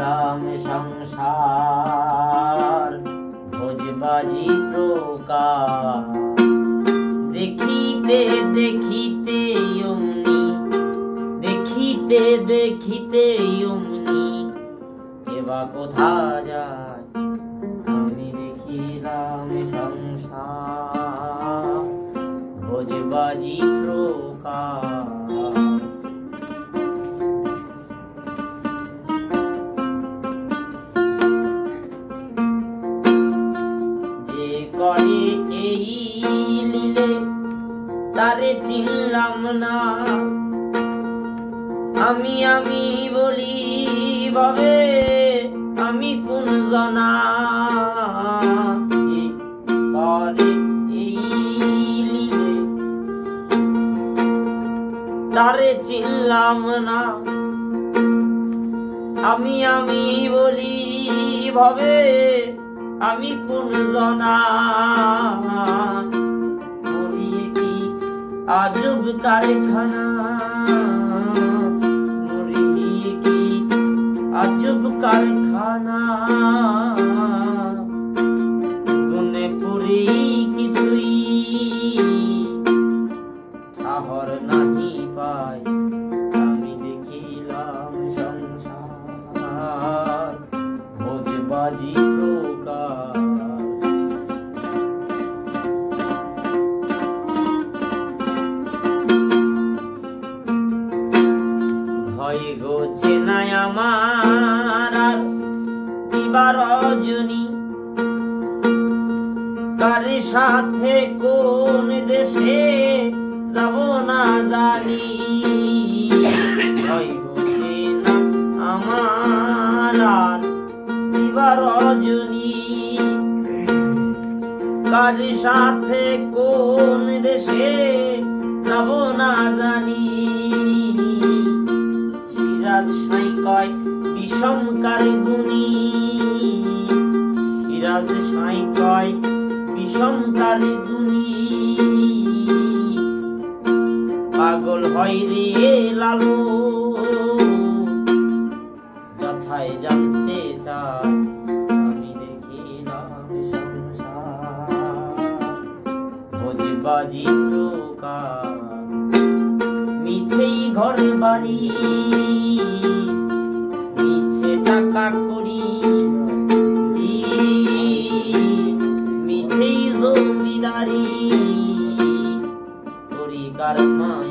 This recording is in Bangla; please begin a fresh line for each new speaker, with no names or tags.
দেখিলাম সংসার ভোজবাজি প্রকার। দেখিতে দেখিতে অমনি, দেখিতে দেখিতে অমনি এবা কোথা যায়। আমি দেখিলাম সংসার ভোজবাজি প্রকার। যে করে এই লীলে তারে চিনলাম না, আমি আমি বলি ভাবে আমি কোন জনা। যে করে এই লীলে তারে চিনলাম না, আমি আমি বলি ভাবে আমি কোন জনা। মরিয়ে কি আজব কারখানা, মরিয়ে কি আজব কারখানা। গুনে পুরি কিছুই ঠাহর নাহি পায়। আমি দেখিলাম সংসার ভোজবাজি প্রকার। ভয় গো চেনায় আমার আর দিবার রজনী, কার সাথে কোন দেশে যাব না জানি। ভয় গো চেনা আমার আর দিবার রজনী, কার সাথে কোন দেশে যাব না জানি। সিরাজ সাই কয় বিষম কারগুনি, সিরাজ সাই কয় বিষম কারগুনি। পাগল হয় রে লালু কথায় জানতে চায়। আমি দেখিলাম সংসার ভোজবাজি প্রকার। মিছেই ঘর বাড়ি, মিছে টাকা করি, মিছেই জমিদারি করি কার মায়া।